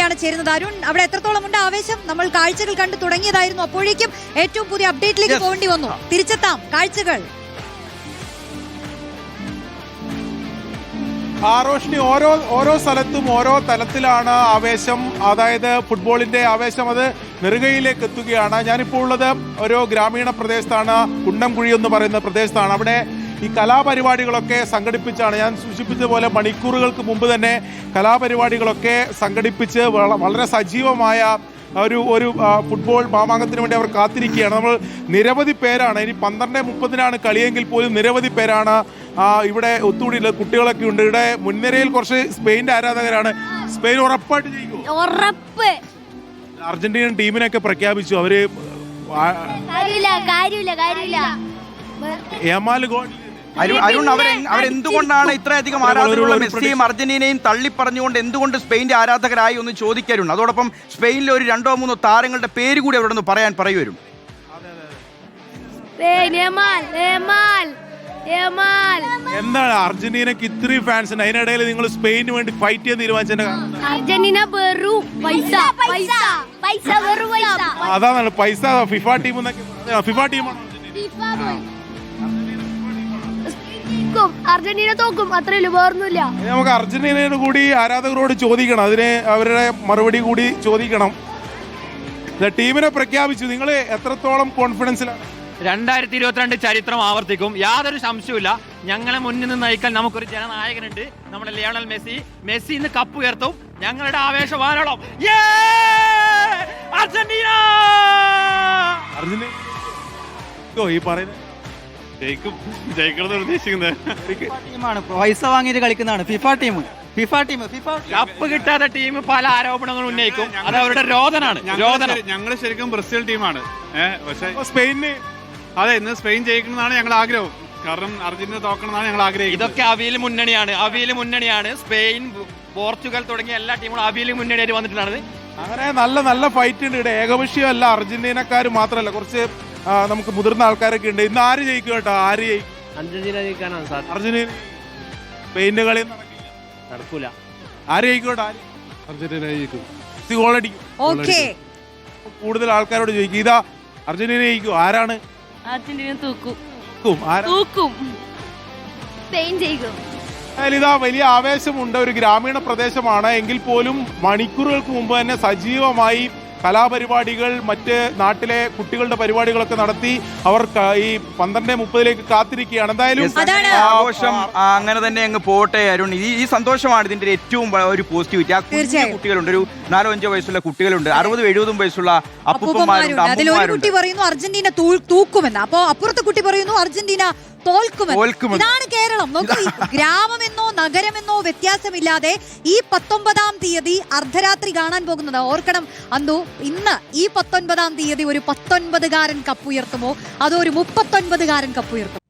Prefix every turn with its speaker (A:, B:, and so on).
A: കൂടിയാണ് ചേരുന്നത്. അരുൺ, അവിടെ എത്രത്തോളം ഉണ്ട് ആവേശം? നമ്മൾ കാഴ്ചകൾ കണ്ടു തുടങ്ങിയതായിരുന്നു, അപ്പോഴേക്കും ഏറ്റവും പുതിയ അപ്ഡേറ്റിലേക്ക് പോകേണ്ടി വന്നു. തിരിച്ചെത്താം കാഴ്ചകൾ.
B: റോഷ്നി, ഓരോ സ്ഥലത്തും ഓരോ തലത്തിലാണ് ആവേശം. അതായത് ഫുട്ബോളിന്റെ ആവേശം അത് നെറുകയിലേക്ക് എത്തുകയാണ്. ഞാനിപ്പോൾ ഉള്ളത് ഒരു ഗ്രാമീണ പ്രദേശത്താണ്, കുണ്ടംകുഴി എന്ന് പറയുന്ന പ്രദേശത്താണ്. അവിടെ ഈ കലാപരിപാടികളൊക്കെ സംഘടിപ്പിച്ചാണ്, ഞാൻ സൂചിപ്പിച്ചതുപോലെ മണിക്കൂറുകൾക്ക് മുമ്പ് തന്നെ കലാപരിപാടികളൊക്കെ സംഘടിപ്പിച്ച് വളരെ സജീവമായ ഒരു ഫുട്ബോൾ മാമാങ്കത്തിന് വേണ്ടി അവർ കാത്തിരിക്കുകയാണ്. നമ്മൾ നിരവധി പേരാണ്, ഇനി 12:30 കളിയെങ്കിൽ പോലും നിരവധി പേരാണ് ഇവിടെ ഒത്തുകൂടിയുള്ളത്. കുട്ടികളൊക്കെ ഉണ്ട്. ഇവിടെ മുൻനിരയിൽ കുറച്ച് സ്പെയിന്റെ ആരാധകരാണ്. സ്പെയിൻ ഉറപ്പായിട്ട് ജയിക്കും. അർജന്റീനൻ ടീമിനൊക്കെ പ്രഖ്യാപിച്ചു അവര്.
C: അരുൺ, അവരെന്തുകൊണ്ടാണ് ഇത്രയധികം ആരാധകരുള്ള മെസ്സിയും അർജന്റീനയും തള്ളിപ്പറഞ്ഞുകൊണ്ട് എന്തുകൊണ്ട് സ്പെയിന്റെ ആരാധകരായി ഒന്ന് ചോദിക്കരുൺ? അതോടൊപ്പം സ്പെയിനിലെ ഒരു 2-3 താരങ്ങളുടെ പേര് കൂടി അവരോടൊന്ന് പറയുവരും.
B: എന്താണ് അർജന്റീനക്ക് ഇത്രയും ഫാൻസ് ഉണ്ട്, അതിനിടയിൽ നിങ്ങൾ സ്പെയിന് വേണ്ടി ഫൈറ്റ് ചെയ്യാൻ തീരുമാനിച്ചതിന്റെ
D: അർജന്റീന
B: അതാണ് പൈസ. ഫിഫ ടീം ഫിഫ ടീമാണ്
D: അർജന്റീന തോക്കും, അത്രയല്ലേ, വേറൊന്നുമില്ല.
B: നമുക്ക് അർജന്റീനയുടെ കൂടി ആരാധകരോട് ചോദിക്കണം, അതിന് അവരുടെ മറുപടി കൂടി ചോദിക്കണം. ടീമിനെ പ്രഖ്യാപിച്ചു. നിങ്ങൾ എത്രത്തോളം കോൺഫിഡൻസിലാണ്?
E: 2022 ചരിത്രം ആവർത്തിക്കും, യാതൊരു സംശയവുമില്ല. ഞങ്ങളെ മുന്നിൽ നിന്ന് നയിക്കാൻ നമുക്കൊരു ജനനായകനുണ്ട്, നമ്മുടെ ലയണൽ മെസ്സി. മെസ്സി ഇന്ന് കപ്പ് ഉയർത്തും. ഞങ്ങളുടെ ആവേശവാനോളം അർജന്റീന
B: ഈ പറയുന്നത്
F: ടീമാണ്, പൈസ വാങ്ങിയിട്ട് കളിക്കുന്നതാണ് ഫിഫ ടീം.
E: കപ്പ് കിട്ടാത്ത ടീം പല ആരോപണങ്ങളും ഉന്നയിക്കും, അത് അവരുടെ രോദനാണ്.
G: ഞങ്ങൾ ശരിക്കും ബ്രസീൽ ടീമാണ്, പക്ഷേ
B: സ്പെയിന്
G: അതെ ഇന്ന് സ്പെയിൻ ജയിക്കണമെന്നാണ് ഞങ്ങളുടെ ആഗ്രഹം. കാരണം അർജന്റീന തോക്കണമെന്നാണ് ഞങ്ങൾ ആഗ്രഹിക്കുന്നത്.
E: ഇതൊക്കെ അവിയൽ മുന്നണിയാണ്. സ്പെയിൻ, പോർച്ചുഗൽ തുടങ്ങിയ എല്ലാ ടീമുകളും അവിയൽ മുന്നണിയായിട്ട് വന്നിട്ടുള്ളത്.
B: അങ്ങനെ നല്ല ഫൈറ്റ് ഉണ്ട് ഇവിടെ. ഏകപക്ഷീയമല്ല, അർജന്റീനക്കാർ മാത്രമല്ല, കുറച്ച് നമുക്ക് മുതിർന്ന ആൾക്കാരൊക്കെ ഉണ്ട്. ഇന്ന് ആര് ജയിക്കും കേട്ടോ? ആര് ജയിക്കും?
H: അർജന്റീന ജയിക്കാനാണ് സാധ്യത.
B: അർജന്റീന. സ്പെയിന്റെ കളി
H: നടക്കൂല.
B: ആര് ജയിക്കോട്ടെ?
G: അർജന്റീന ജയിക്കും.
B: ഗോൾ അടിക്കും. കൂടുതൽ ആൾക്കാരോട് ചോദിക്കും, ഇതാ അർജന്റീന ജയിക്കും. ആരാണ്?
D: അർജന്റീന തൂക്കും.
A: സ്പെയിൻ ജയിക്കും.
B: ഇതാ വലിയ ആവേശമുണ്ട്. ഒരു ഗ്രാമീണ പ്രദേശമാണ് എങ്കിൽ പോലും മണിക്കൂറുകൾക്ക് മുമ്പ് തന്നെ സജീവമായി കലാപരിപാടികൾ, മറ്റ് നാട്ടിലെ കുട്ടികളുടെ പരിപാടികളൊക്കെ നടത്തി അവർ ഈ 12:30 കാത്തിരിക്കുകയാണ്. എന്തായാലും
C: ആഘോഷം അങ്ങനെ തന്നെ അങ്ങ് പോട്ടെ അരുൺ. ഈ സന്തോഷമാണ് ഇതിന്റെ ഏറ്റവും ഒരു പോസിറ്റിവിറ്റി. ആ കുഞ്ഞു കുട്ടികളുണ്ട്, ഒരു 4-5 വയസ്സുള്ള കുട്ടികളുണ്ട്, 60-70 വയസ്സുള്ള അപ്പൂപ്പന്മാരുണ്ട്.
A: അതിലൊരു കുട്ടി പറയുന്നു അർജന്റീന തൂക്കുമെന്ന്, അപ്പോ അപ്പുറത്തെ കുട്ടി പറയുന്നു അർജന്റീന തോൽക്കുമെന്ന്. ഇതാണ് കേരളം. നോക്കൂ, ഗ്രാമമെന്നോ നഗരമെന്നോ വ്യത്യാസമില്ലാതെ ഈ 19-ാം തീയതി അർദ്ധരാത്രി കാണാൻ പോകുന്നത്. ഓർക്കണം അന്തു, ഇന്ന് ഈ 19-ാം തീയതി ഒരു 19-കാരൻ കപ്പുയർത്തുമോ അതോ ഒരു 39-കാരൻ കപ്പുയർത്തുമോ?